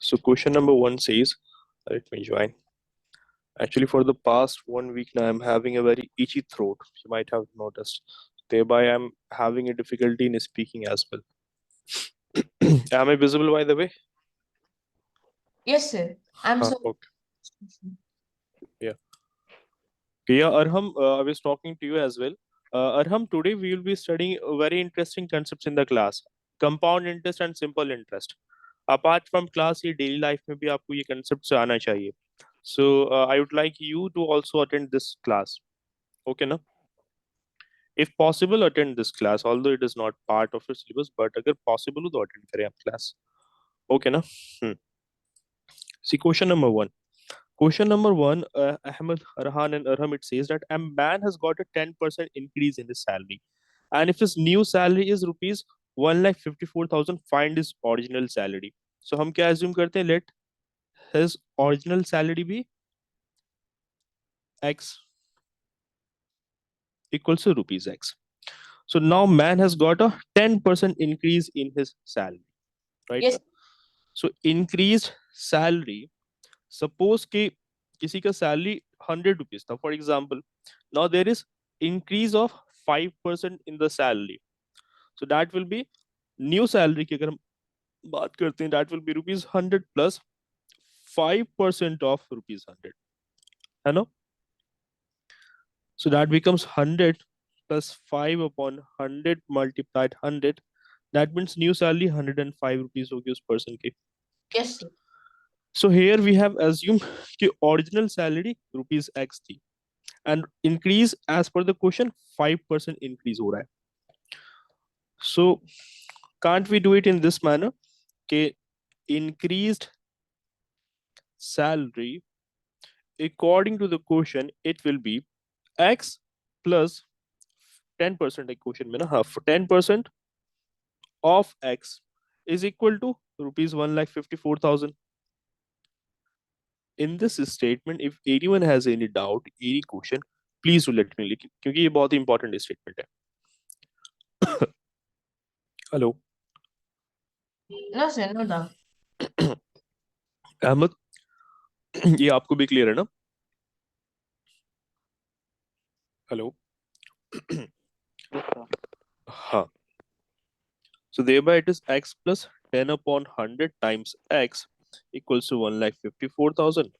So question number one says, let me join. Actually, for the past 1 week now, I'm having a very itchy throat. You might have noticed. Thereby, I'm having a difficulty in speaking as well. Am I visible, by the way? Yes, sir. I'm so. Okay. Yeah. Okay, yeah, Arham, I was talking to you as well. Arham, today we will be studying very interesting concepts in the class. Compound interest and simple interest. Apart from class, ये daily life में भी आपको ये concepts आना चाहिए. So I would like you to also attend this class. Okay, ना? If possible, attend this class. Although it is not part of your syllabus, but अगर possible हो तो attend करें आप class. Okay, ना? See, question number one. Question number one, Ahmed, Arhan, and Arham, it says that a man has got a 10% increase in his salary. And if his new salary is rupees 1,54,000, find his original salary. So हम क्या assume करते हैं? Let his original salary be X equals to rupees X. So now man has got a 10% increase in his salary, right? Yes. So increased salary, suppose कि किसी का salary 100 rupees था, for example, now there is increase of 5% in the salary. So that will be new salary की अगर हम बात करते हैं, that will be rupees 100 plus 5% of rupees 100, है ना? So that becomes 100 plus 5 upon 100 multiplied 100. That means new salary 105 rupees होगी उस person की. Yes, sir. So here we have assumed कि original salary rupees X थी and increase as per the question 5% increase हो रहा है. So can't we do it in this manner कि increased salary according to the question it will be X plus 10% like question में ना, हाँ, 10% of X is equal to rupees 1,54,000. In this statement, if anyone has any doubt, any question, please do let me know क्योंकि ये बहुत ही important statement है. Hello, No, sir, no doubt. Ahmad, ये आपको भी क्लियर है ना? हेलो. हाँ. So thereby it is X plus 10 upon 100 times X equals to 1,54,000.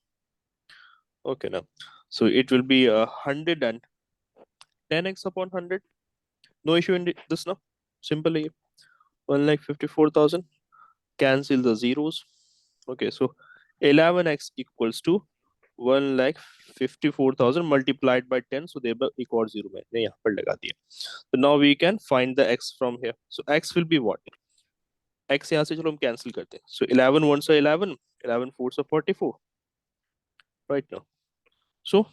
Okay, now. So it will be 110x upon 100. No issue in this now. Simply 1,54,000. Cancel the zeros. Okay, so 11x equals to 1,54,000 multiplied by 10. So thereby एक और zero मैंने यहाँ पर लगा दिया. So now we can find the x from here. So x will be what? X यहाँ से चलो हम cancel करते हैं. So 11 ones are 11, 11 fours are 44. Right now. So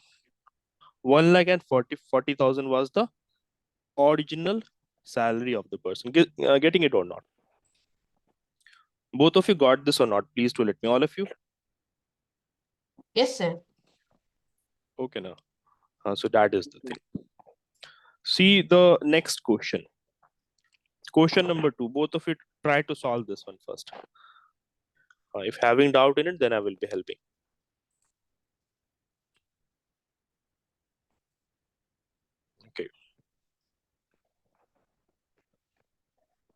1,40,000 was the original salary of the person. Getting it or not? Both of you got this or not? Please do let me. All of you? Yes, sir. Okay, now. So that is the thing. See the next question. Question number 2. Both of you try to solve this one first. If having doubt in it, then I will be helping. Okay.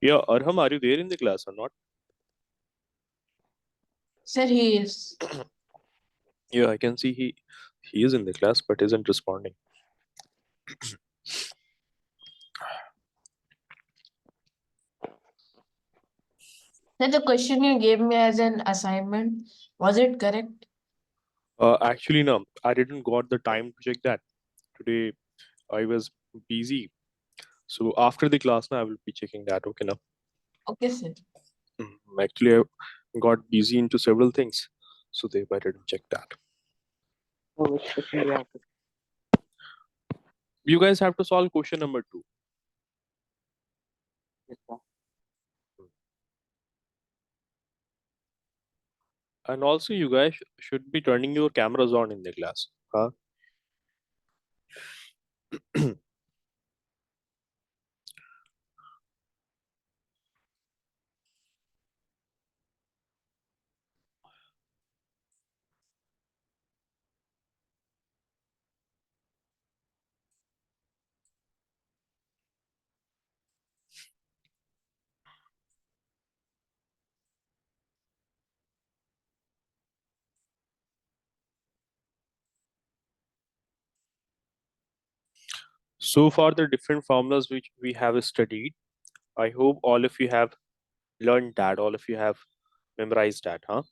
Yeah, Arham, are you there in the class or not? Sir, he is. Yeah, I can see he is in the class but isn't responding. Sir, the question you gave me as an assignment, was it correct? Actually, no, I didn't got the time to check that. Today I was busy. So after the class now I will be checking that. Okay, now. Okay, sir. Actually, I got busy into several things. So they better check that. Which question do you have to? You guys have to solve question number 2. Yes, sir. And also you guys should be turning your cameras on in the class. Huh? So far, the different formulas which we have studied, I hope all of you have learned that, all of you have memorized that, huh?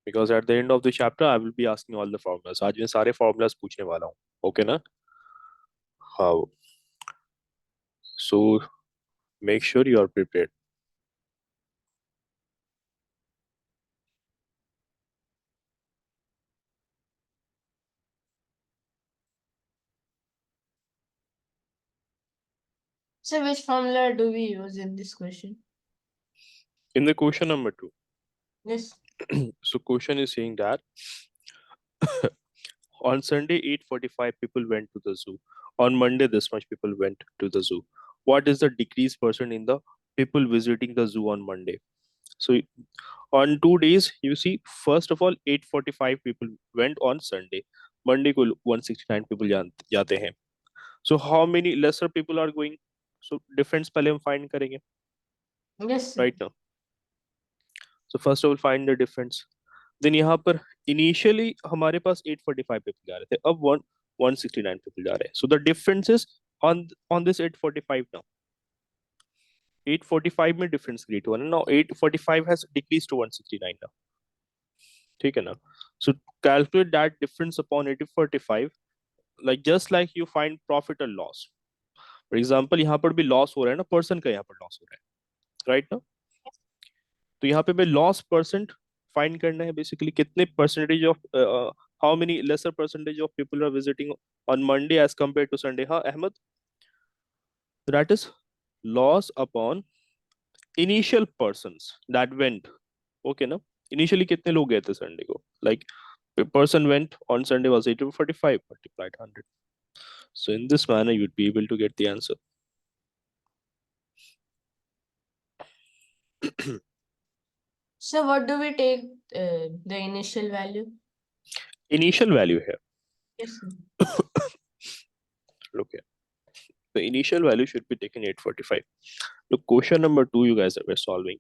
Because at the end of the chapter, I will be asking all the formulas. आज मैं सारे formulas पूछने वाला हूँ, okay ना? How? So make sure you are prepared. So which formula do we use in this question? In the question number 2, Yes. so question is saying that on Sunday 8:45 people went to the zoo. On Monday this much people went to the zoo. What is the decrease percent in the people visiting the zoo on Monday? So on 2 days, you see, first of all 8:45 people went on Sunday. Monday को 169 people जाते हैं. So how many lesser people are going? So difference पहले हम find करेंगे Yes, sir. right now. So first of all find the difference. Then यहाँ पर initially हमारे पास 8:45 people जा रहे थे. अब 169 people जा रहे हैं. So the difference is on this 8:45 now. 8:45 में difference create हुआ ना. Now 8:45 has decreased to 169 now. ठीक है ना? So calculate that difference upon 8:45. Like just like you find profit or loss. For example, यहाँ पर भी loss हो रहा है ना. Person का यहाँ पर loss हो रहा है. Right now? तो यहाँ पे मैं लॉस परसेंट फाइंड करना है बेसिकली कितने percentage of how many lesser percentage of people are visiting on Monday as compare to Sunday. हाँ Ahmad, that is loss upon initial persons that went. Okay ना, initially कितने लोग गए थे संडे को. Like person went on Sunday was 8:45 multiplied 100. So in this manner you would be able to get the answer. So what do we take the initial value? Initial value here. Yes, sir. Look here. The initial value should be taken 8:45. Look, question number 2 you guys are solving.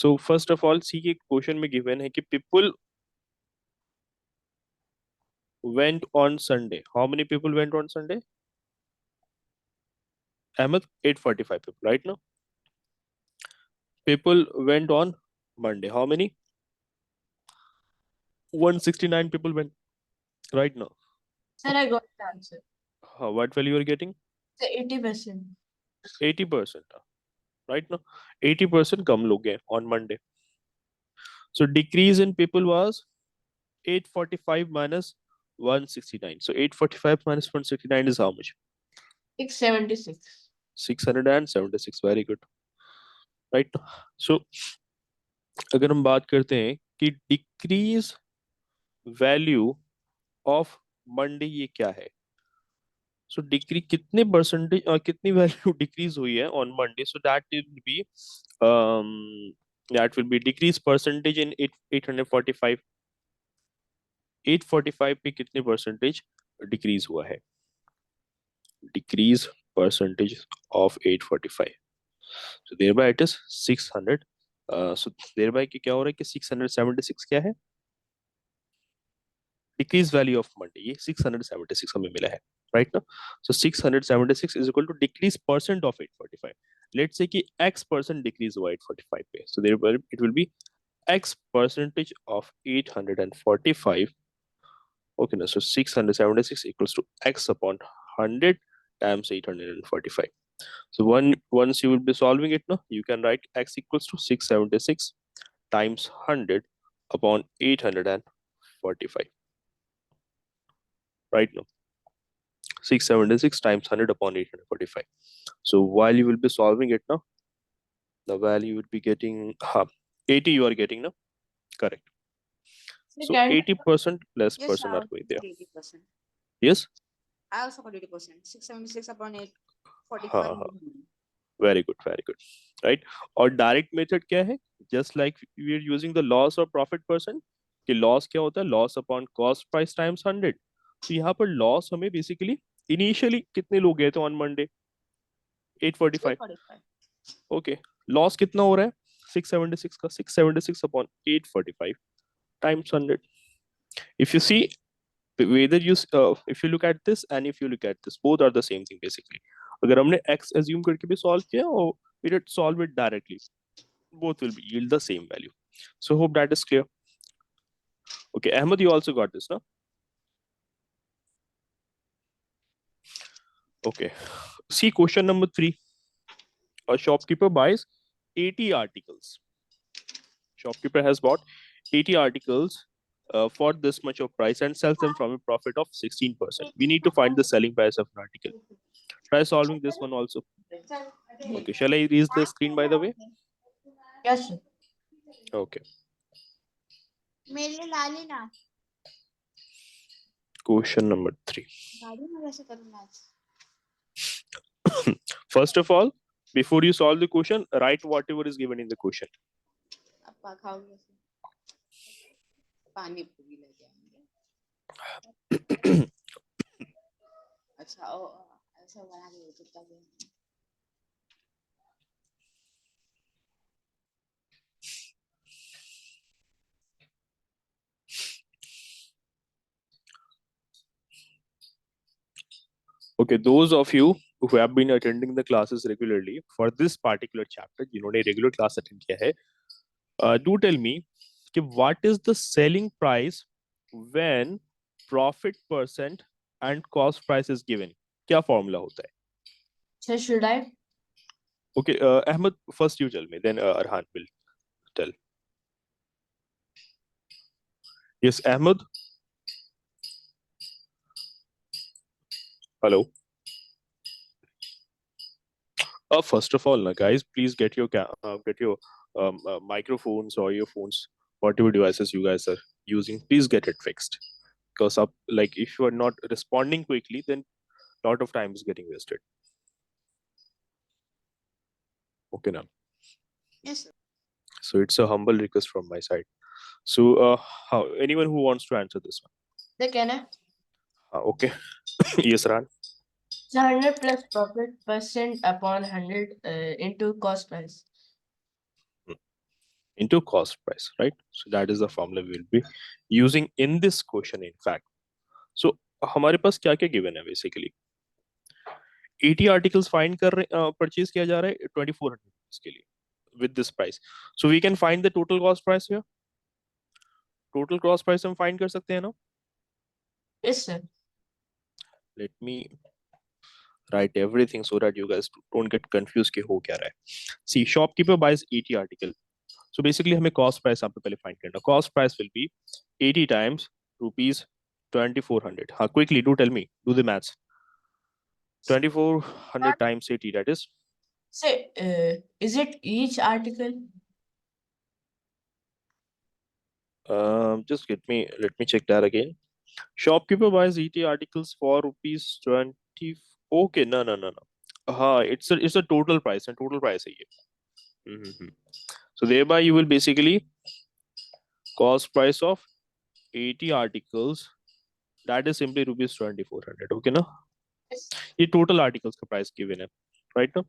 So first of all, see कि question में given है कि people went on Sunday. How many people went on Sunday? Ahmed, 8:45 people, right now. People went on Monday. How many? 169 people went, right now. Sir, I got the answer. What value you are getting? So 80%. 80%. Right now, 80% कम लोग गए on Monday. So decrease in people was 8:45 minus 169. So 8:45 minus 169 is how much? 676. 676. Very good. Right. So अगर हम बात करते हैं कि decrease value of Monday ये क्या है. सो डिक्री कितने परसेंटेज कितनी वैल्यू डिक्रीज हुई है on Monday. So that will be decrease percentage in 845. 845 पे कितने परसेंटेज डिक्रीज हुआ है. Decrease percentage of 845. So thereby it is 600. So thereby कि क्या हो रहा है कि 676 क्या है. decrease value of Monday ये 676 हमें मिला है right now. So 676 is equal to decrease percent of 845. Let's say कि x percent decrease हुआ 845 पे. So there it will be x percentage of 845. Okay ना, so 676 equals to x upon 100 times 845. So once you will be solving it now, you can write x equals to 676 times 100 upon 845. Right now 676 times 100 upon 845. So while you will be solving it now, the value would be getting 80 you are getting now. Correct. So 80% less Yes, person I are also going there. got 80%. Yes. I also got 80%. 676 upon 8, हाँ 45. हाँ, very good, very good. Right. और direct method क्या है? Just like we are using the loss or profit percent. कि loss क्या होता है? Loss upon cost price times 100. तो यहाँ पर loss हमें basically initially कितने लोग गए थे on Monday? 845. 845. ओके, लॉस कितना हो रहा है 676 का. 676 upon 845 times 100. If you see whether you if you look at this and if you look at this, both are the same thing basically. अगर हमने x assume करके भी solve किया or we did solve it directly, both will be yield the same value. So hope that is clear. Okay, Ahmed, you also got this, no? Okay. See question number 3. A shopkeeper buys 80 articles. Shopkeeper has bought 80 articles for this much of price and sells them from a profit of 16%. We need to find the selling price of an article. Try solving this one also. Okay, shall I erase the screen by the way? Yes, sir. Okay. मेरे लिए ला लेना Question number 3. गाड़ी में वैसे करूँगा आज First of all, before you solve the question, write whatever is given in the question. अब खाओगे पानी पूरी लेके आएंगे अच्छा ऐसा बना के चिपका के Okay, those of you who have been attending the classes regularly for this particular chapter, जिन्होंने regular class attend किया है, do tell me कि what is the selling price when profit percent and cost price is given? क्या formula होता है? Sir, should I? Okay, Ahmed, first you tell me, then Arhan will tell. Yes, Ahmed. Hello. First of all, guys, please get your microphones or earphones, whatever devices you guys are using. Please get it fixed, because like if you are not responding quickly, then a lot of time is getting wasted. Okay, now. Yes, sir. So it's a humble request from my side. So, anyone who wants to answer this one? Sir, can I? Okay. Yes, Ran. So 100 plus profit percent upon 100 into cost price. Into cost price, right? So that is the formula we will be using in this question, in fact. So हमारे पास क्या क्या given है basically? 80 articles find कर रहे purchase किया जा रहा है 2400 rupees के लिए with this price. So we can find the total cost price here. Total cost price हम find कर सकते हैं ना? Yes, sir. Let me write everything so that you guys don't get confused कि हो क्या रहा है. See, shopkeeper buys 80 article. So basically हमें cost price यहाँ पे पहले find करना. Cost price will be 80 times rupees 2400. हाँ, quickly do tell me, do the maths. 2400 times 80, that is. Say, is it each article? Just let me check that again. Shopkeeper buys 80 articles for rupees 20. Okay, no. It's a total price, and total price है ये. So thereby you will basically cost price of 80 articles, that is simply rupees 2400. Okay ना? ये total articles का price given है, right now.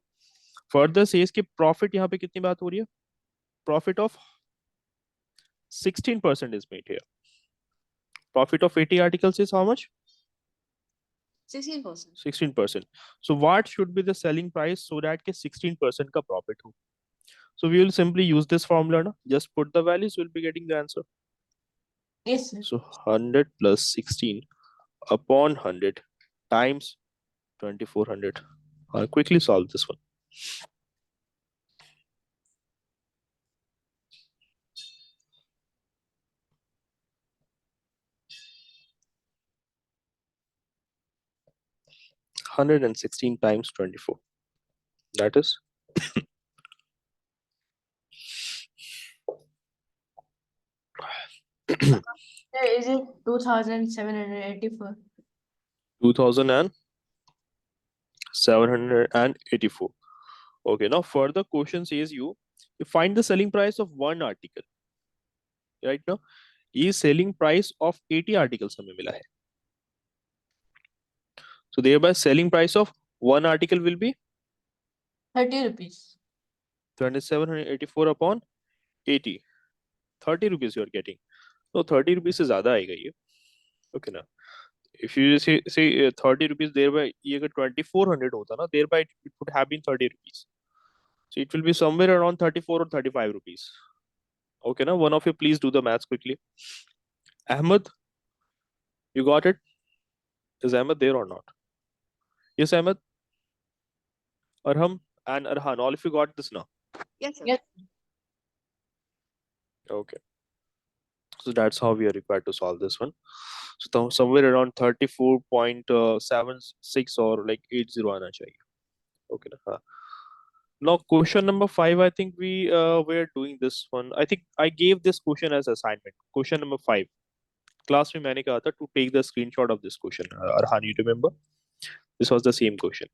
Further says कि profit यहाँ पे कितनी बात हो रही है? Profit of 16% is made here. Profit of 80 articles is how much? 16%. 16%. So what should be the selling price so that के 16% का profit हो? So we will simply use this formula, na? Just put the values, we'll be getting the answer. Yes, sir. So 100 plus 16 upon 100 times 2400. I'll quickly solve this one. Hundred and 16 times 24. That is Sir, is it 2784? 2784. Okay, now further question says you find the selling price of one article. Right now, is selling price of 80 articles हमें मिला है. So thereby selling price of one article will be 30 rupees. 2784 upon 80. 30 rupees you are getting. No, 30 rupees से ज़्यादा आएगा ये. Okay ना. If you say 30 rupees, thereby ये अगर 2400 होता ना, thereby it would have been 30 rupees. So it will be somewhere around 34 or 35 rupees. Okay, now one of you please do the maths quickly. Ahmed, you got it? Is Ahmed there or not? Yes, Ahmed, Arham, and Arhan. All of you got this now. Yes, sir. Yes. Okay. So that's how we are required to solve this one. So somewhere around 34.76 or like 80 आना चाहिए. Okay. हाँ. Now question number 5, I think we were doing this one. I think I gave this question as assignment. Question number 5. Class में मैंने कहा था to take the screenshot of this question. Arhan, you remember? This was the same question.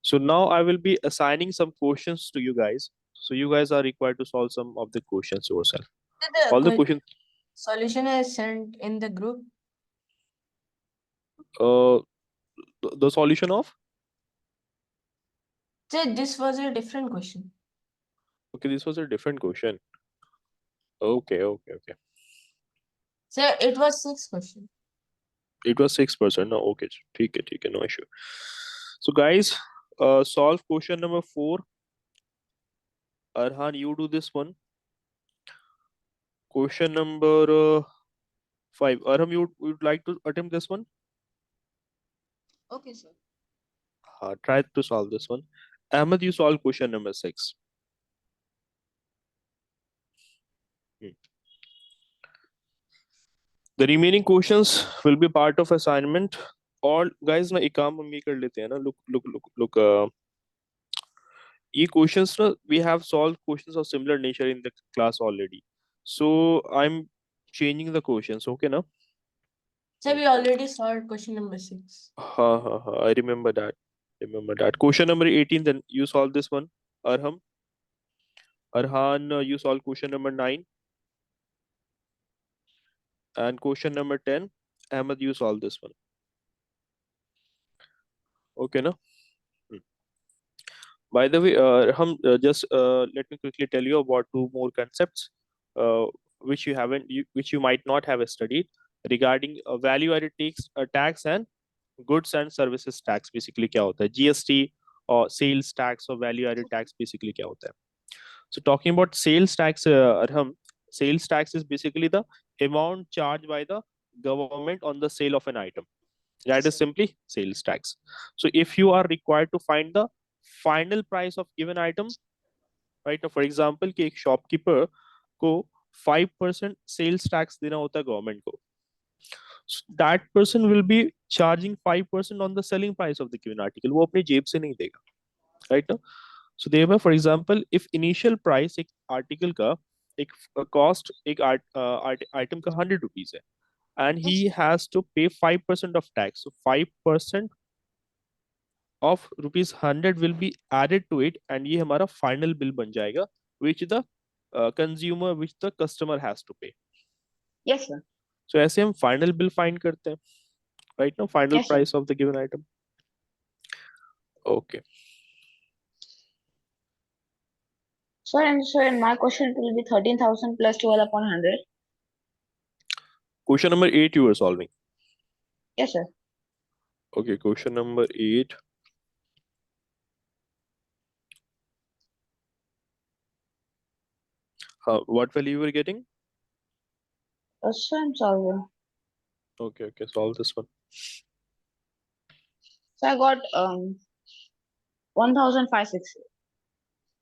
So now I will be assigning some questions to you guys. So you guys are required to solve some of the questions yourself. All the questions. Solution is sent in the group. The solution of. So this was a different question. Okay, this was a different question. Okay. So it was 6 question. It was 6%. No, okay. ठीक है, no issue. So guys, solve question number 4. Arhan, you do this one. Question number 5. Arham, you would like to attempt this one? Okay, sir. Try to solve this one. Ahmed, you solve question number 6. The remaining questions will be part of assignment. All guys ना एक काम हम ये कर लेते हैं ना. Look. ये questions ना we have solved questions of similar nature in the class already. So I'm changing the questions. Okay ना? So we already solved question number 6. Ha. I remember that. Question number 18. Then you solve this one. Arham. Arhan, you solve question number 9. And question number 10. Ahmed, you solve this one. Okay ना? By the way, just let me quickly tell you about 2 more concepts which you might not have studied regarding value-added tax and goods and services tax. Basically, क्या होता है? GST or sales tax or value-added tax basically क्या होता है? So talking about sales tax, sales tax is basically the amount charged by the government on the sale of an item. That is simply sales tax. So if you are required to find the final price of given item, right? Now, for example, कि एक shopkeeper को 5% sales tax देना होता है government को. So that person will be charging 5% on the selling price of the given article. वो अपनी जेब से नहीं देगा, right? Now, so thereby, for example, if initial price एक article का एक cost एक item का 100 rupees है, and he has to pay 5% of tax. So 5% of rupees 100 will be added to it, and ये हमारा final bill बन जाएगा, which the which the customer has to pay. Yes, sir. So ऐसे हम final bill find करते हैं, right? Now final Yes, sir. price of the given item. Okay. Sir, in my question, it will be 13,000 plus 12 upon 100. Question number 8 you were solving. Yes, sir. Okay, question number 8. What value you were getting? Sir, I'm solving. Okay, solve this one. So I got 1,560.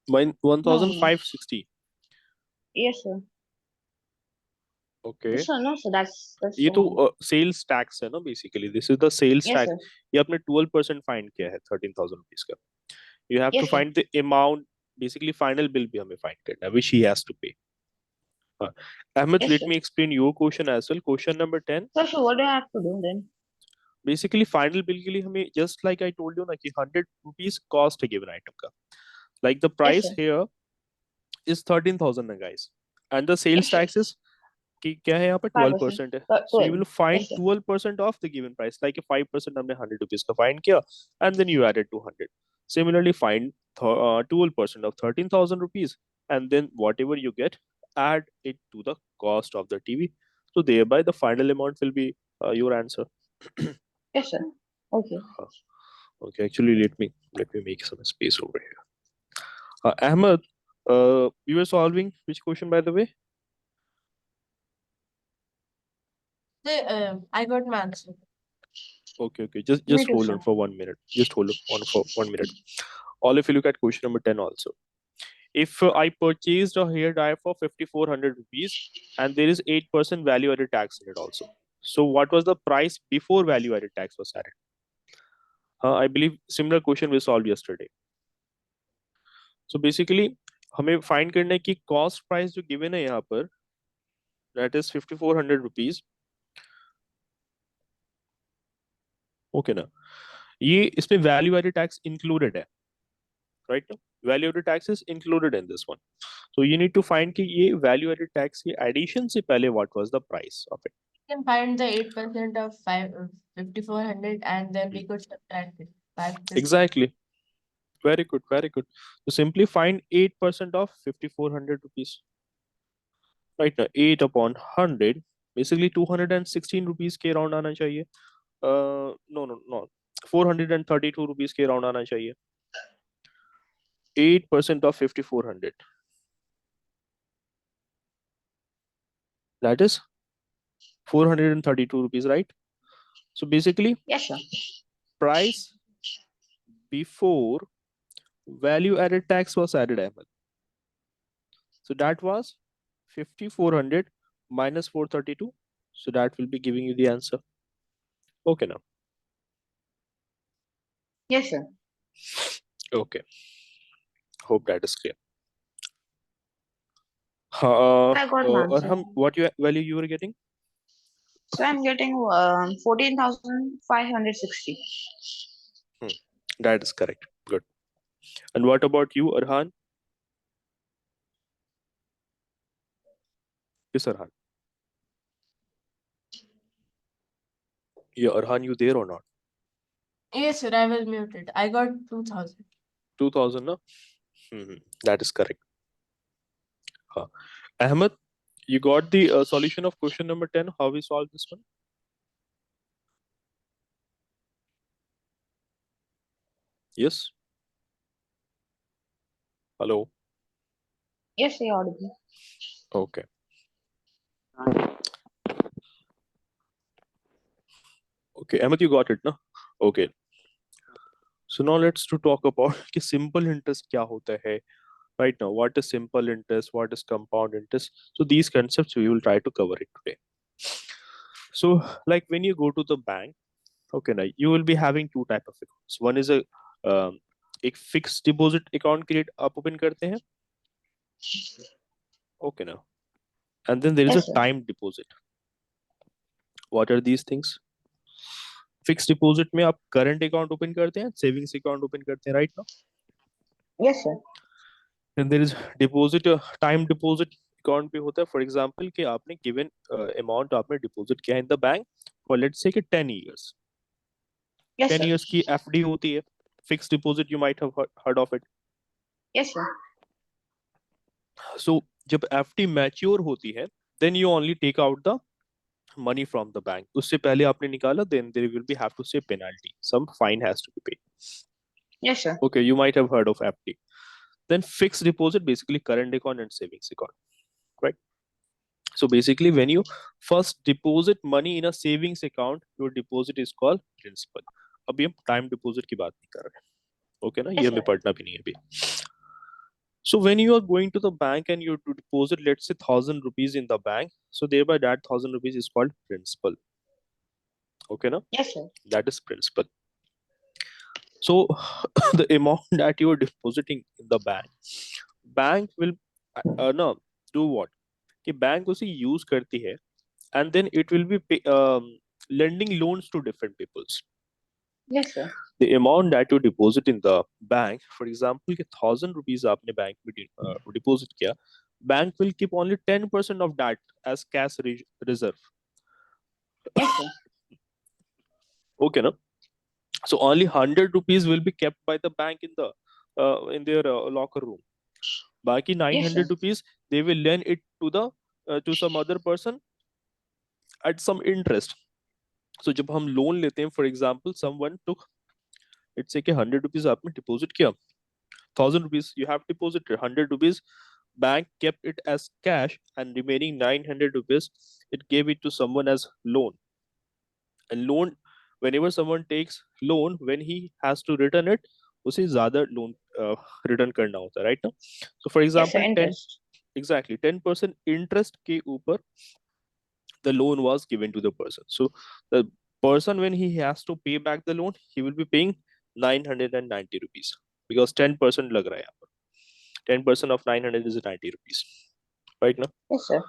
1,560. Yes, sir. Okay. Sir, no, sir, that's ये तो sales tax है ना, basically this is the sales Yes, tax. sir. ये आपने 12% find किया है 13,000 rupees का. You have Yes, to sir. find the amount, basically final bill भी हमें find करना है, which he has to pay. Ahmed, Yes, let sir. me explain your question as well. Question number 10. So what do I have to do then? Basically final bill के लिए हमें just like I told you ना कि 100 rupees cost है given item का. Like the price sir. here is 13,000 ना guys, and the sales Yes, sir. tax is कि क्या है यहाँ पे 12% है. So you will find Yes, sir. 12% of the given price. Like 5% हमने 100 rupees का find किया, and then you added 200. Similarly, find 12% of 13,000 rupees, and then whatever you get, add it to the cost of the TV. So thereby the final amount will be your answer. Yes, sir. Okay. Okay, actually, let me make some space over here. Ahmed, you were solving which question, by the way? I got my answer. Okay, Me just too, hold sir. on for 1 minute. Just hold on for 1 minute. All if you look at question number 10 also. If I purchased a hair dye for 5,400 rupees and there is 8% value added tax in it also. So what was the price before value added tax was added? I believe similar question we solved yesterday. So basically हमें find करना है कि cost price जो given है यहाँ पर, that is 5,400 rupees. Okay ना, ये इसमें value added tax included है, right? No? Value added tax is included in this one. So you need to find कि ये value added tax की addition से पहले what was the price of it. You can find the 8% of 5,400 and then we could subtract it. 5%. Exactly. Very good, very good. So simply find 8% of 5,400 rupees. Right now, 8 upon 100, basically 216 rupees के round आना चाहिए. No. 432 rupees के round आना चाहिए. 8% of 5,400. That is 432 rupees, right? So basically, Yes, sir. price before value added tax was added, Ahmed. So that was 5,400 minus 432. So that will be giving you the answer. Okay now. Yes, sir. Okay. Hope that is clear. I got my answer. What value you were getting? So I'm getting 14,560. That is correct. Good. And what about you, Arhan? Yes, Arhan. Yeah, Arhan, you there or not? Yes, sir, I was muted. I got 2,000. 2,000, no? That is correct. Ahmed, you got the solution of question number 10. How we solve this one? Yes? Hello? Yes, sir, audible. Okay. Okay, Ahmed, you got it, no? Okay. So now let's to talk about कि simple interest क्या होता है. Right now, what is simple interest? What is compound interest? So these concepts we will try to cover it today. So like when you go to the bank, okay, now you will be having two type of accounts. One is a एक fixed deposit account create आप open करते हैं. Okay now, and then there is a Yes, sir. time deposit. What are these things? Fixed deposit में आप current account open करते हैं, savings account open करते हैं, right now. Yes, sir. Then there is deposit, time deposit account पे होता है. For example कि आपने given amount आपने deposit किया in the bank for let's say कि 10 years. Yes, 10 sir. years की FD होती है. Fixed deposit you might have heard of it. Yes, sir. So जब FD mature होती है, then you only take out the money from the bank. उससे पहले आपने निकाला, then there will be have to say penalty. Some fine has to be paid. Yes, sir. Okay, you might have heard of FD. Then fixed deposit, basically current account and savings account, right? So basically, when you first deposit money in a savings account, your deposit is called principal. अभी हम time deposit की बात नहीं कर रहे. Okay ना, ये Yes, हमें sir. पढ़ना भी नहीं है अभी. So when you are going to the bank and you to deposit, let's say 1,000 rupees in the bank, so thereby that 1,000 rupees is called principal. Okay na, Yes, sir. that is principal. So the amount that you are depositing in the bank will no do what? कि bank उसे use करती है and then it will be lending loans to different peoples. Yes, sir. The amount that you deposit in the bank, for example, कि 1,000 rupees आपने bank में deposit किया, bank will keep only 10% of that as cash reserve. Yes, sir. Okay, no? So only 100 rupees will be kept by the bank in their locker room. बाकी 900 rupees they will lend it to the to some other person at some interest. So जब हम loan लेते हैं, for example, someone took, let's say कि 100 rupees आपने deposit किया, 1000 rupees you have deposited, 100 rupees bank kept it as cash, and remaining 900 rupees it gave it to someone as loan. And loan, whenever someone takes loan, when he has to return it, उसे ज़्यादा loan return करना होता है, right now. So for Yes, sir. example, 10, Interest. exactly 10% interest के ऊपर the loan was given to the person. So the person, when he has to pay back the loan, he will be paying 990 rupees, because 10% लग रहा है यहाँ पर. 10% of 900 is 90 rupees, right now. Yes, sir.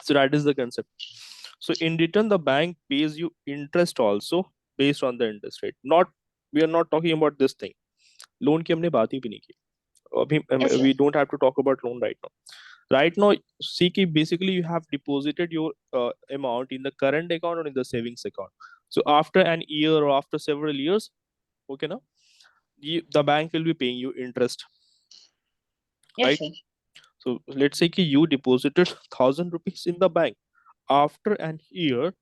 So that is the concept. So in return, the bank pays you interest also based on the interest rate. Not, we are not talking about this thing. Loan की हमने बात ही भी नहीं की. Yes, sir. We don't have to talk about loan right now. Right now, see कि basically you have deposited your amount in the current account or in the savings account. So after an year or after several years, okay, now the bank will be paying you interest, Yes, right? sir. So let's say कि you deposited 1000 rupees in the bank. After an year,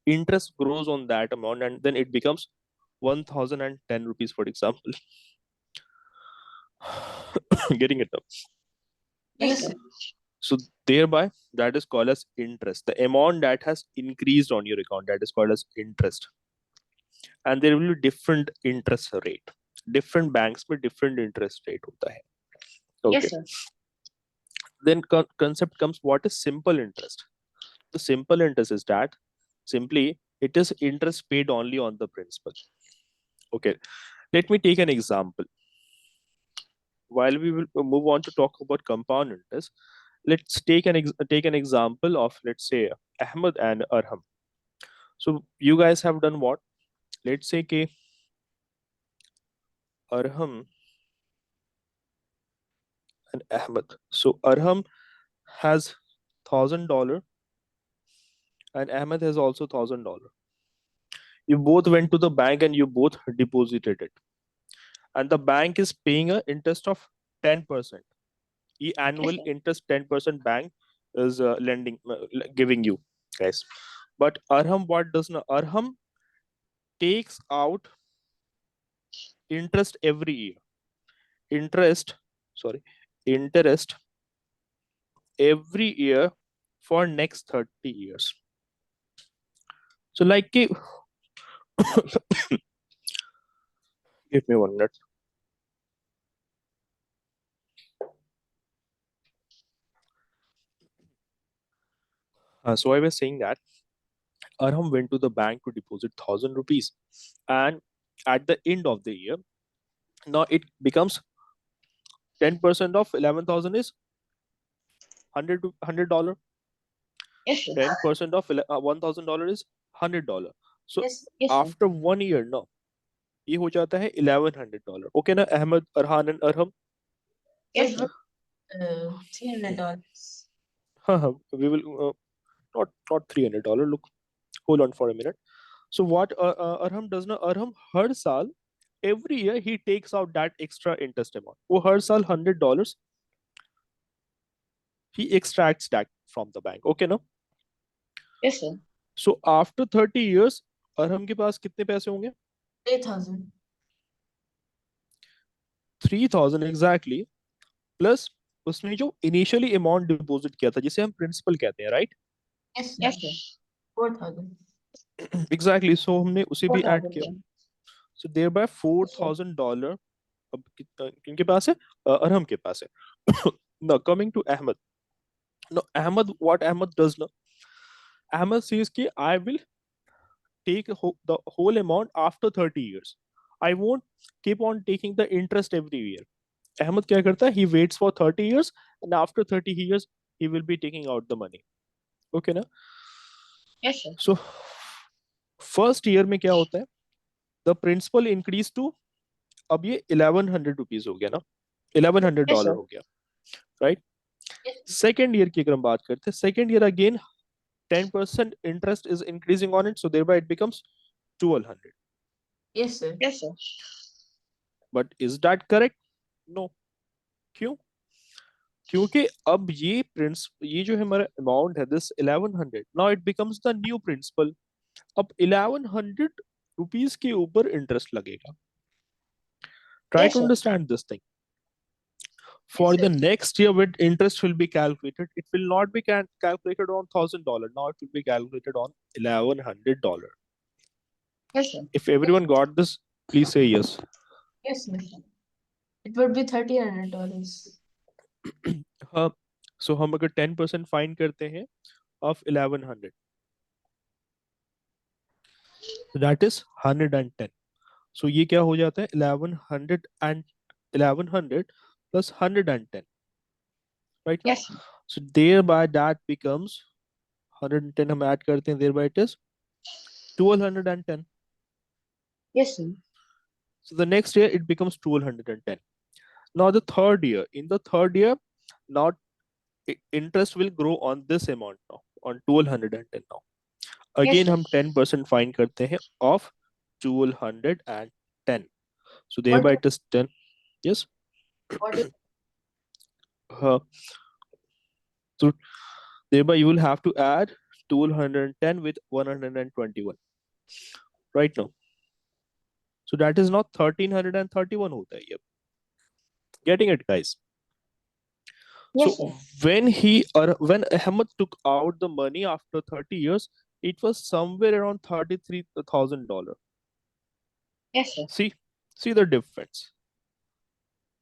interest grows on that amount, and then it becomes 1010 rupees, for example. Getting it up. Yes, Yes, sir. So thereby, that is called as interest. The amount that has increased on your account, that is called as interest. And there will be different interest rate. Different banks with different interest rate hota hai. Okay. Yes, sir. Then concept comes, what is simple interest? The simple interest is that simply it is interest paid only on the principal. Okay. Let me take an example. While we will move on to talk about compound interest, let's take an example of, let's say, Ahmed and Arham. So you guys have done what? Let's say कि Arham and Ahmed. So Arham has $1,000 and Ahmed has also $1,000. You both went to the bank and you both deposited it, and the bank is paying a interest of 10%. The annual sir. interest 10% bank is giving you guys. But Arham, what does not? Arham takes out interest every year. Interest, sorry, interest every year for next 30 years. So like give me 1 minute. So I was saying that Arham went to the bank to deposit 1000 rupees, and at the end of the year, now it becomes 10% of 11,000 is $100. Yes, sir. 10% of $1,000 is $100. So yes, Yes, sir. after 1 year, no, ये हो जाता है $1,100. Okay ना, Ahmed, Arhan and Arham? Yes, sir. $300. We will not $300. Look, hold on for a minute. So what Arham does ना, Arham हर साल every year he takes out that extra interest amount. वो हर साल $100 he extracts that from the bank. Okay ना? Yes, sir. So after 30 years, Arham के पास कितने पैसे होंगे? 3,000. 3,000 exactly, plus उसने जो इनिशियली अमाउंट डिपॉजिट किया था, जिसे हम प्रिंसिपल कहते हैं, right? Yes, sir. Yes, sir. 4,000. Exactly, so हमने उसे भी ऐड 4,000, किया. sir. सो देयर बाय $4,000 अब किनके पास है? अरहम के पास है. Now coming to Ahmed. Now Ahmed, what Ahmed does now? Ahmed says कि I will take the whole amount after 30 years. I won't keep on taking the interest every year. Ahmed क्या करता है? He waits for 30 years, and after 30 years he will be taking out the money. Okay ना? Yes, sir. So first year में क्या होता है? The principal increase to, अब ये 1100 rupees हो गया ना, $1,100 Yes, sir. हो गया, right? Yes, Second year की अगर हम बात करते हैं, second year again 10% interest is increasing on it, so thereby it becomes 1,200. yes, sir. Yes, sir. But is that correct? No. क्यों? क्योंकि अब ये जो हमारा अमाउंट है this 1100 now it becomes the new principal. अब 1100 रुपीस के ऊपर इंटरेस्ट लगेगा. Try Yes, to sir. understand this thing. For Yes, the sir. next year, when interest will be calculated, it will not be calculated on $1,000. Now it will be calculated on $1,100. Yes, sir. If everyone got this, please say yes. Yes, sir. It would be $1,300. हाँ, so हम अगर 10% fine करते हैं of 1100, so that is 110. So ये क्या हो जाता है 1100 plus 110, right now? Yes, sir. So thereby that becomes 110 हम ऐड करते हैं, thereby it is 1210. Yes, sir. So the next year it becomes 1210. Now the third year, in the third year, now interest will grow on this amount now, on 1210 now. Yes, Again sir. हम 10% fine करते हैं of 1210. So What thereby do, it is 10. Yes. what do, Uh, so thereby you will have to add 1210 with 121 right now. So that is not 1331 होता है ये. Getting it, guys? Yes, So sir. when Ahmed took out the money after 30 years, it was somewhere around $33,000. Yes, sir. See the difference.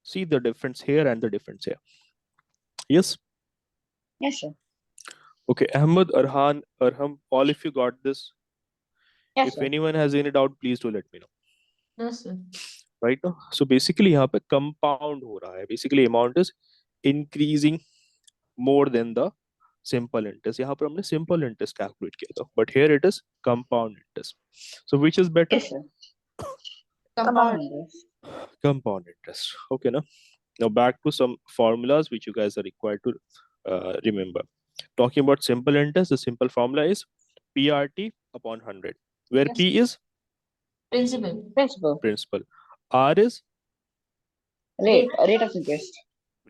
See the difference here and the difference here. Yes. Yes, sir. Okay, Ahmed, Arhan, Arham, all of you got this. Yes, If sir. anyone has any doubt, please do let me know. no, sir. Right now, so basically यहाँ पे compound हो रहा है. Basically amount is increasing more than the simple interest. यहाँ पर हमने simple interest calculate किया था, but here it is compound interest. So which is better? Yes, sir. Compound. interest. Compound interest. Okay, now back to some formulas which you guys are required to remember. Talking about simple interest, the simple formula is PRT upon 100, where Yes. P is Principal. Principal. principal, R is Rate. Rate of interest.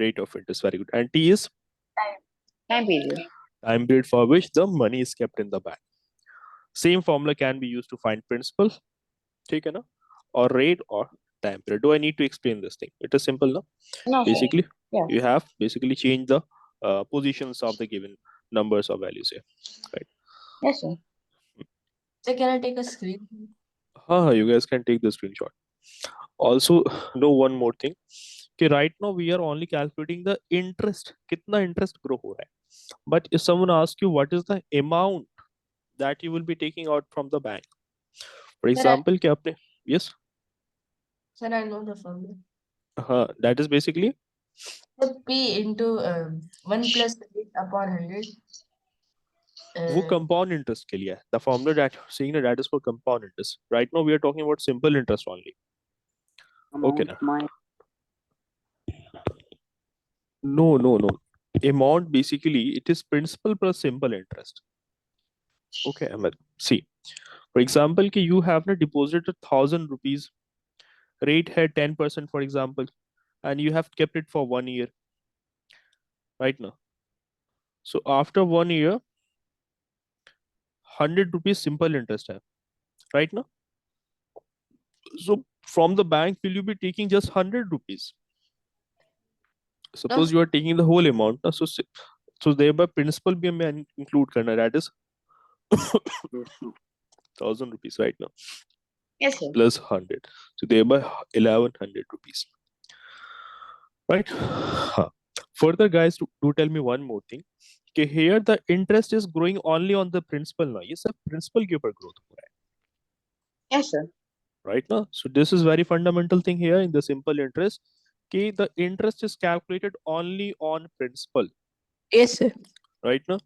rate of interest, very good, and T is Time period. time period for which the money is kept in the bank. Same formula can be used to find principal, ठीक है ना, or rate or time period. Do I need to explain this thing? It is simple, no? No, sir. Basically, Yeah. you have basically changed the positions of the given numbers or values here, right? Yes, sir. So can I take a screen? You guys can take the screenshot. Also, know one more thing. कि right now we are only calculating the interest, कितना interest grow हो रहा है. But if someone asks you what is the amount that you will be taking out from the bank, for example, क्या आपने yes, Sir, I know the formula. that is basically So P into 1 plus 8 upon 100. वो compound interest के लिए है. The formula that you're seeing that is for compound interest. Right now we are talking about simple interest only. Okay, Amount na? my No. Amount basically it is principal plus simple interest. Okay, Ahmed. See, for example, कि you have deposited 1,000 rupees, rate है 10% for example, and you have kept it for 1 year, right now. So after 1 year, 100 rupees simple interest है, right now. So from the bank, will you be taking just 100 rupees? Suppose you are taking the whole amount, na, so thereby principal भी हमें include करना, that is 1,000 rupees right now Yes, sir. plus 100, so thereby 1,100 rupees, right? हाँ. Further, guys, do tell me one more thing. Okay, here the interest is growing only on the principal now. ये सब principal के ऊपर growth हो रहा है, Yes, sir. right now. So this is very fundamental thing here in the simple interest. Okay, the interest is calculated only on principal, Yes, sir. right now.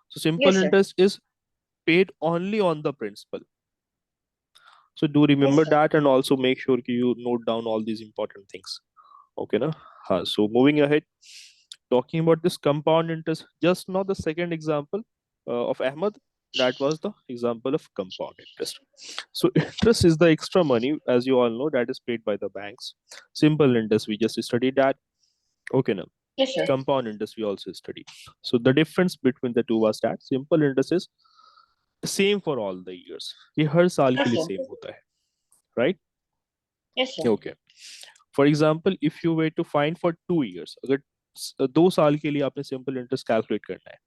So simple Yes, sir. interest is paid only on the principal. So do remember sir. that, and also make sure you note down all these important things. Okay, na? So moving ahead, talking about this compound interest, just now the second example of Ahmed, that was the example of compound interest. So interest is the extra money, as you all know, that is paid by the banks. Simple interest, we just studied that. Okay, now Yes, sir. Compound interest we also studied. So the difference between the two was that simple interest is same for all the years. ये हर साल के लिए Yes, sir. same होता है, right? Yes, sir. Okay. For example, if you were to find for 2 years, अगर 2 साल के लिए आपने simple interest calculate करना है,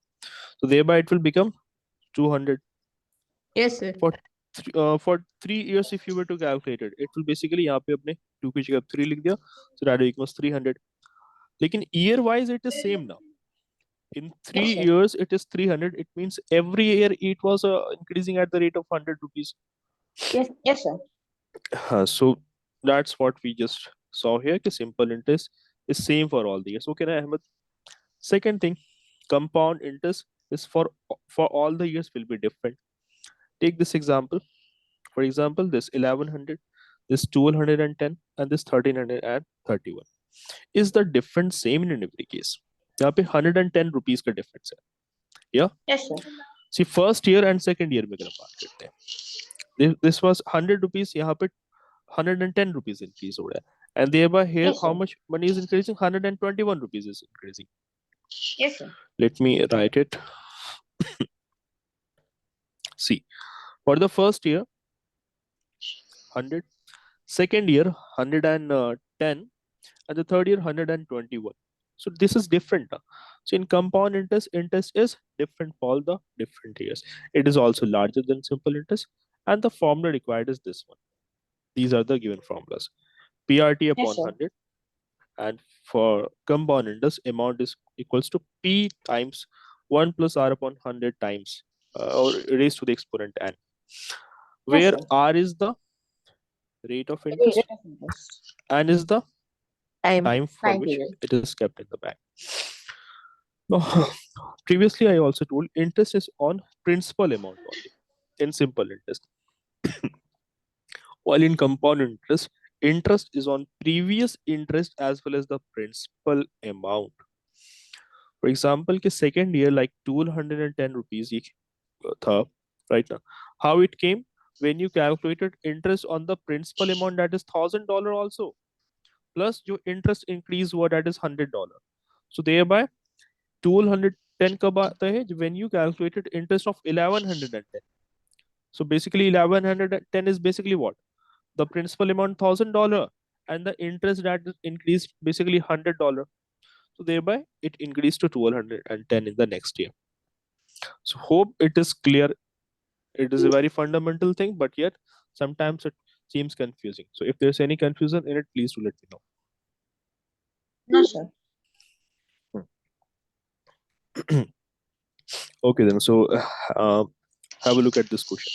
so thereby it will become 200. Yes, sir. For 3 years, if you were to calculate it, it will basically यहाँ पे अपने 2 की जगह 3 लिख दिया, so that equals 300. लेकिन year wise it is same now. In 3 Yes, sir. years it is 300. It means every year it was increasing at the rate of 100 rupees. Yes, sir. So that's what we just saw here. कि simple interest is same for all the years. Okay, na, Ahmed? Second thing, compound interest is for all the years will be different. Take this example. For example, this 1100, this 1210, and this 1331. Is the difference same in every case? यहाँ पे 110 rupees का difference है. Yeah. Yes, sir. See, first year and second year में अगर हम बात करते हैं, this was 100 rupees, यहाँ पे 110 rupees increase हो रहा है. And thereby here, Yes, how sir. much money is increasing? 121 rupees is increasing. Yes, sir. Let me write it. See, for the first year, 100, second year, 110, and the third year, 121. So this is different. So in compound interest, interest is different for all the different years. It is also larger than simple interest, and the formula required is this one. These are the given formulas. PRT upon Yes, sir. 100, and for compound interest, amount is equals to P times 1 plus R upon 100 times or raised to the exponent n, where sir. R is the rate of Rate interest, of interest. n is the Time. time for Time which period. it is kept in the bank. Now, previously I also told interest is on principal amount only in simple interest. While in compound interest, interest is on previous interest as well as the principal amount. For example, के second year like 210 rupees ये था, right now. How it came? When you calculated interest on the principal amount, that is $1,000 also, plus your interest increase what, that is $100. So thereby 1210 कब आता है? When you calculated interest of 1110. So basically 1110 is basically what? The principal amount $1,000 and the interest that is increased basically $100. So thereby it increased to 1210 in the next year. So hope it is clear. It is a very fundamental thing, but yet sometimes it seems confusing. So if there's any confusion in it, please do let me know. No, sir. Okay then. So have a look at this question.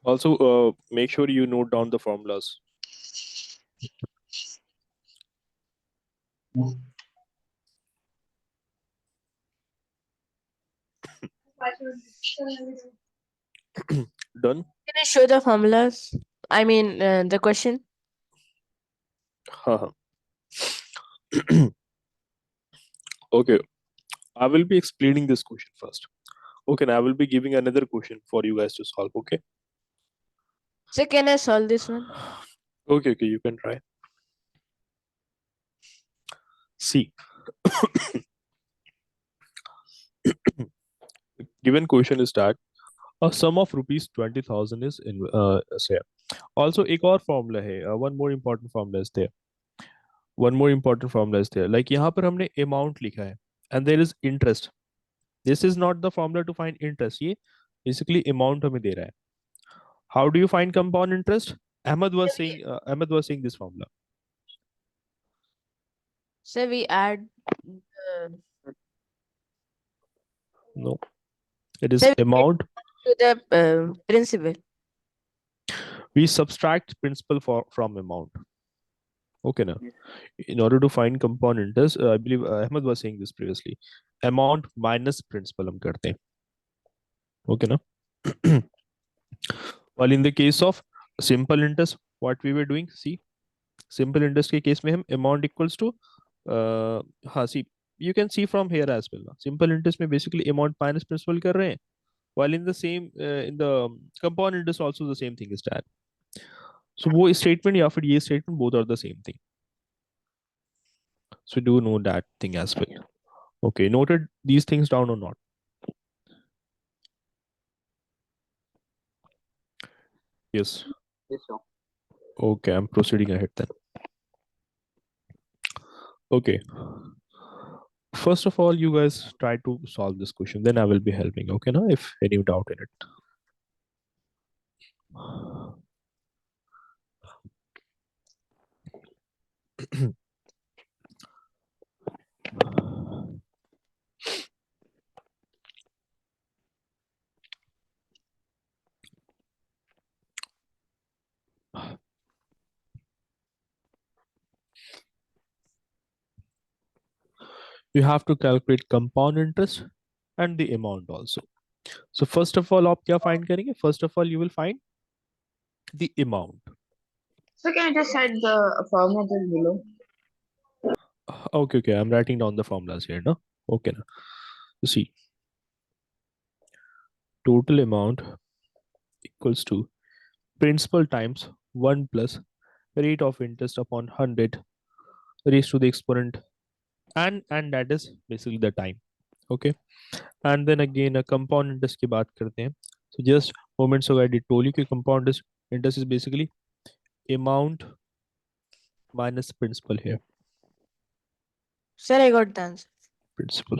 Also, make sure you note down the formulas. Done? Can I show the formulas? I mean, the question. Haha. Okay, I will be explaining this question first. Okay, and I will be giving another question for you guys to solve. Okay. So can I solve this one? Okay, you can try. See, given question is that a sum of rupees 20,000 is in say. Also, एक और formula है. One more important formula is there. One more important formula is there. Like यहाँ पर हमने amount लिखा है, and there is interest. This is not the formula to find interest. ये basically amount हमें दे रहा है. How do you find compound interest? Ahmed was saying this formula. So we add. No, it is So we amount. to the principal. We subtract principal from amount. Okay, now in order to find compound interest, I believe Ahmed was saying this previously. Amount minus principal हम करते हैं. Okay, now. While in the case of simple interest, what we were doing, see, simple interest के case में हम amount equals to हाँ, see, you can see from here as well. Simple interest में basically amount minus principal कर रहे हैं. While in the same in the compound interest also the same thing is done. So वो statement या फिर ये statement both are the same thing. So do know that thing as well. Okay, noted these things down or not? Yes. Yes, sir. Okay, I'm proceeding ahead then. Okay. First of all, you guys try to solve this question. Then I will be helping. Okay, now if any doubt in it. You have to calculate compound interest and the amount also. So first of all, आप क्या find करेंगे? First of all, you will find the amount. So can you just set the formula just below? Okay, okay. I'm writing down the formulas here, no? Okay, now. See, total amount equals to principal times 1 plus rate of interest upon 100 raised to the exponent, and that is basically the time. Okay, and then again a compound interest की बात करते हैं. So just moments ago I did told you कि compound interest is basically amount minus principal here. Sir, I got the answer. Principal.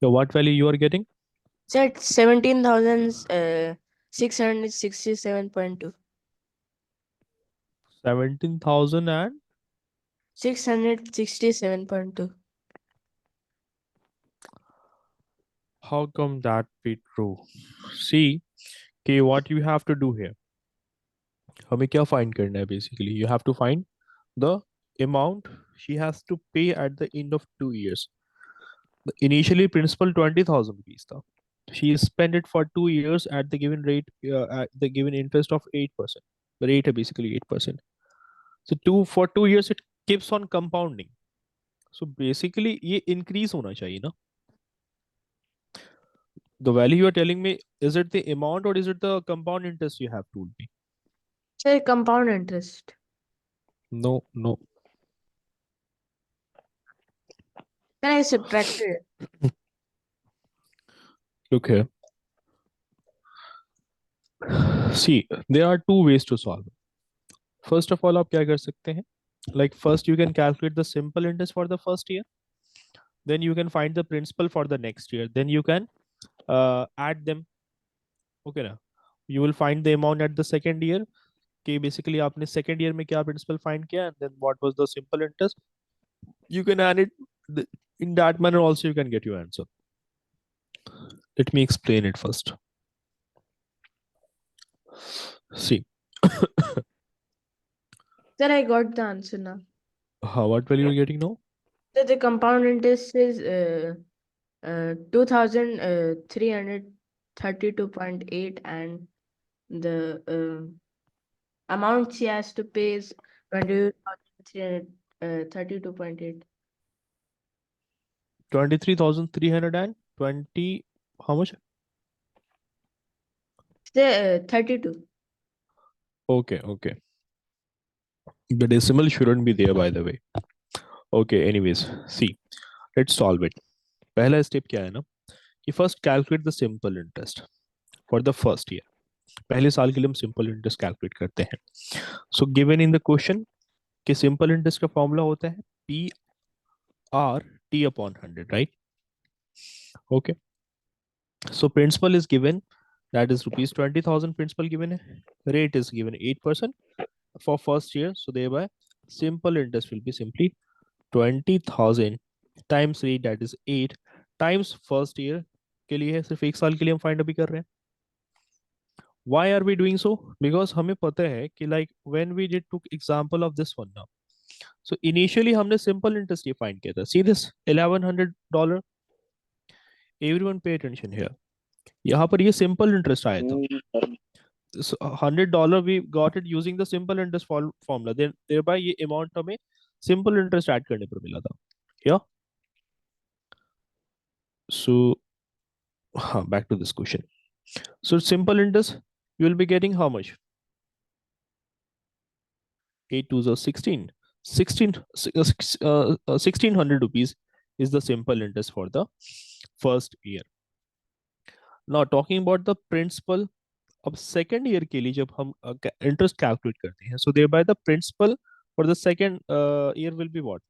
Yeah, what value you are getting? Sir, 17,667.2. 17,000 and 667.2. how come that be true? See, okay, what you have to do here. हमें क्या find करना है basically? You have to find the amount she has to pay at the end of 2 years. The initially principal 20,000 rupees tha. She spent it for 2 years at the given rate, at the given interest of 8%. The rate is basically 8%. So for 2 years it keeps on compounding. So basically ये increase होना चाहिए ना. The value you are telling me, is it the amount or is it the compound interest you have told me? Sir, compound interest. No, no. Then I subtracted it. Look here. See, there are two ways to solve it. First of all, आप क्या कर सकते हैं? Like first you can calculate the simple interest for the first year. Then you can find the principal for the next year. Then you can add them. Okay ना? You will find the amount at the second year. कि basically आपने second year में क्या principal find किया and then what was the simple interest. You can add it in that manner also you can get your answer. Let me explain it first. See, Sir, I got the answer now. what value you're getting now? So the compound interest is 2,332.8 and the amount she has to pay is 22,332.8. 23,320. How much? Say 32. Okay, okay. The decimal shouldn't be there, by the way. Okay, anyways, see, let's solve it. पहला step क्या है ना कि first calculate the simple interest for the first year. पहले साल के लिए हम simple interest calculate करते हैं. So given in the question कि simple interest का formula होता है PRT upon 100, right? Okay. So principal is given, that is rupees 20,000 principal given है. Rate is given 8% for first year. So thereby simple interest will be simply 20,000 times rate, that is 8 times first year के लिए है, सिर्फ एक साल के लिए हम फाइंड अभी कर रहे हैं. Why are we doing so? Because हमें पता है कि like when we did took example of this one now. So initially हमने simple interest ये find किया था. See this $1,100. Everyone pay attention here. यहाँ पर ये simple interest आया था. So $100 we got it using the simple interest formula. Then thereby ये amount हमें simple interest add करने पर मिला था. Yeah. So back to this question. So simple interest, you will be getting how much? 8 2s are 16. 1600 rupees is the simple interest for the first year. Now talking about the principal, अब second year के लिए जब हम interest calculate करते हैं, so thereby the principal for the second year will be what,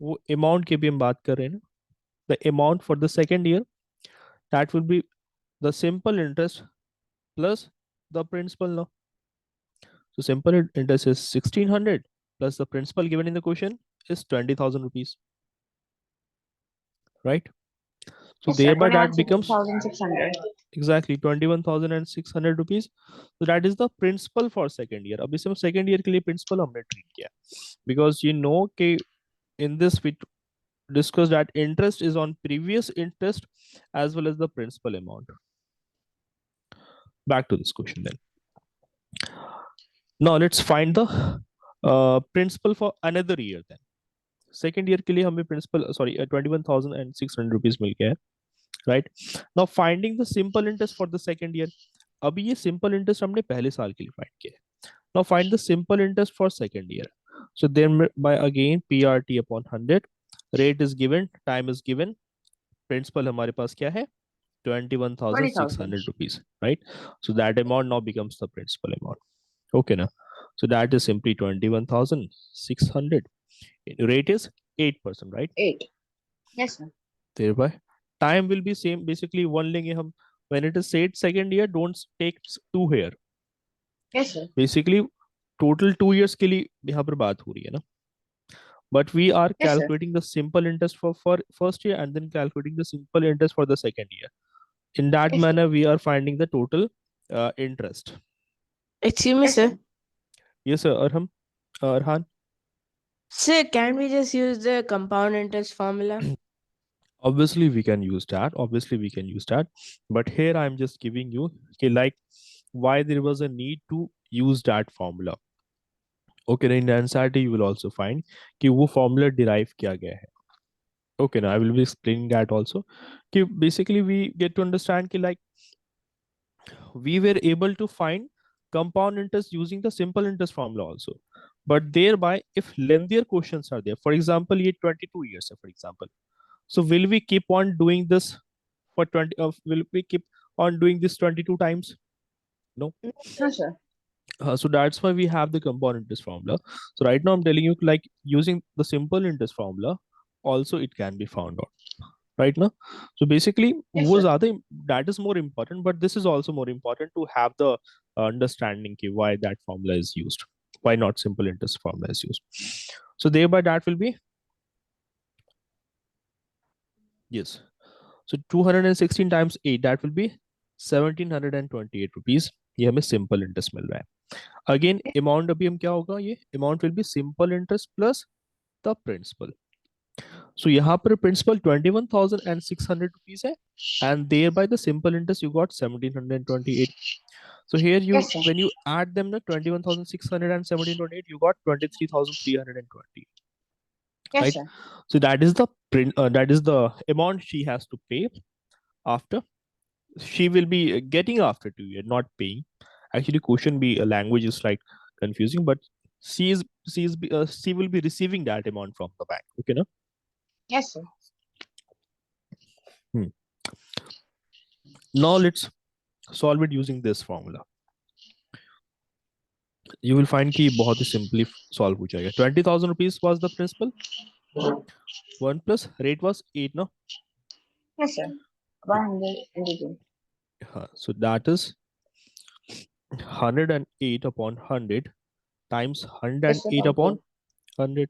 वो amount की भी हम बात कर रहे हैं ना, the amount for the second year that will be the simple interest plus the principal. Now so simple interest is 1600 plus the principal given in the question is 20,000 rupees, right? So Yes, sir. thereby that becomes 21,600. exactly 21,600 rupees. So that is the principal for second year. अब इसमें second year के लिए principal हमने treat किया because you know कि in this we discussed that interest is on previous interest as well as the principal amount. Back to this question then. Now let's find the principal for another year then. Second year के लिए हमें principal 21,600 rupees मिल गया है, right? Now finding the simple interest for the second year. अभी ये simple interest हमने पहले साल के लिए find किया है. Now find the simple interest for second year. So then by again PRT upon 100, rate is given, time is given, principal हमारे पास क्या है 21,600 rupees, right? So that amount now becomes the principal amount. Okay now, so that is simply 21,600. Rate is 8%, right? 8. Yes, sir. Thereby time will be same, basically one लेंगे हम. When it is said second year, don't take 2 here. Yes, sir. Basically total 2 years के लिए यहाँ पर बात हो रही है ना, but we are Yes, sir. calculating the simple interest for first year and then calculating the simple interest for the second year. In that Yes, sir. manner we are finding the total interest. Excuse me, Yes, sir. sir. Yes sir. Arhan, Sir, can we just use the compound interest formula? obviously we can use that, but here I'm just giving you okay, like why there was a need to use that formula. Okay, in the NCERT you will also find कि वो formula derive किया गया है. Okay, now I will be explaining that also. कि basically we get to understand कि like we were able to find compound interest using the simple interest formula also, but thereby if lengthier questions are there, for example ये 22 years है, for example, so will we keep on doing this for 20 will we keep on doing this 22 times? No. No, sir. So that's why we have the compound interest formula. So right now I'm telling you like using the simple interest formula also it can be found out right now. So basically Yes, वो sir. ज़्यादा that is more important, but this is also more important to have the understanding कि why that formula is used, why not simple interest formula is used. So thereby that will be yes. So 216 times 8 that will be 1728 rupees. ये हमें simple interest मिल रहा है. Again amount अभी हम क्या होगा, ये amount will be simple interest plus the principal. So यहाँ पर principal 21,600 rupees है, and thereby the simple interest you got 1728. So here you Yes, sir. when you add them the 21,600 and 1728 you got 23,320. Yes, Right. sir. So that is the amount she has to pay after. She will be getting after 2 years, not paying. Actually, question be a language is like confusing, but she will be receiving that amount from the bank. Okay, no? Yes, sir. Now let's solve it using this formula. You will find कि बहुत ही simply solve हो जाएगा. 20,000 rupees was the principal. 1 plus rate was 8, no? Yes, sir. 182. So that is 108 upon 100 times Yes, sir. 108 upon 100.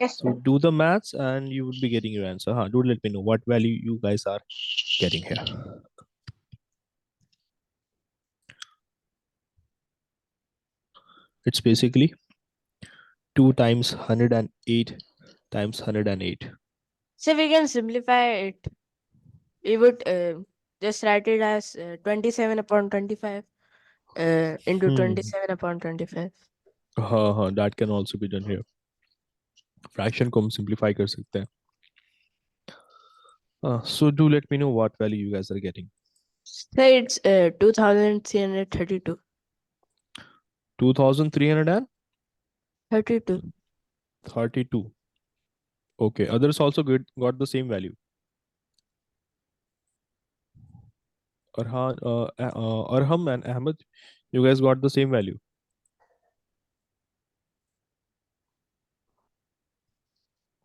Yes, So sir. do the maths and you would be getting your answer. Do let me know what value you guys are getting here. It's basically 2 times 108 times 108. So we can simplify it. We would just write it as 27 upon 25 into 27 upon 25. That can also be done here. Fraction को हम simplify कर सकते हैं. So do let me know what value you guys are getting. So it's 2,332. 2,300 and 32. 32. Okay, others also got the same value. Arham and Ahmed, you guys got the same value.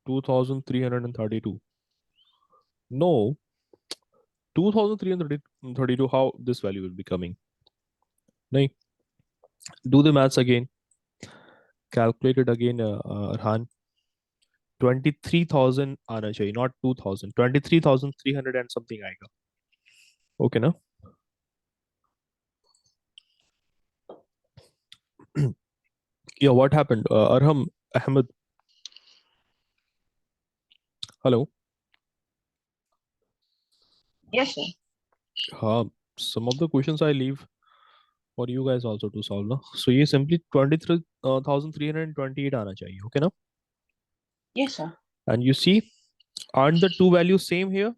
2332. No, 2332. How this value will be coming? No, do the maths again. Calculate it again, Arhan. 23,000 आना चाहिए, not 2,000. 23,300 and something आएगा. Okay ना? Yeah, what happened? Arham, Ahmed, hello. Yes, sir. Some of the questions I leave for you guys also to solve ना. So ये simply 23,328 आना चाहिए. Okay ना? Yes, sir. And you see, aren't the two values same here?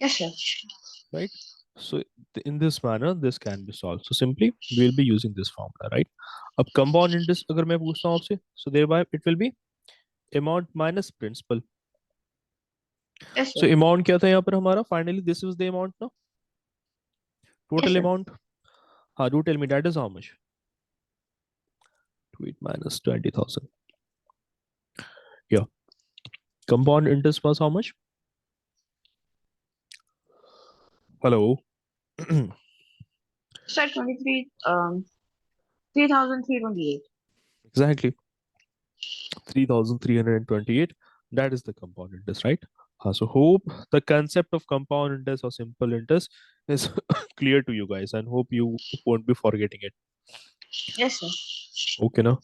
Yes, sir. Right? So in this manner, this can be solved. So simply, we'll be using this formula, right? अब compound interest अगर मैं पूछता हूँ आपसे, so thereby it will be amount minus principal. Yes, So sir. amount क्या था यहाँ पर हमारा? Finally, this is the amount now. Total sir. amount. हाँ, do tell me that is how much? 2 minus 20,000. Yeah. Compound interest was how much? Hello. Sir, 3,328. Exactly. 3,328. That is the compound interest, right? So hope the concept of compound interest or simple interest is clear to you guys, and hope you won't be forgetting it. Yes, sir. Okay, now.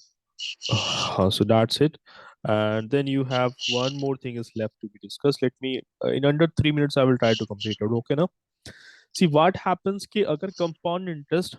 So that's it. And then you have one more thing is left to be discussed. Let me in under 3 minutes I will try to complete it. Okay, now. See what happens कि अगर compound interest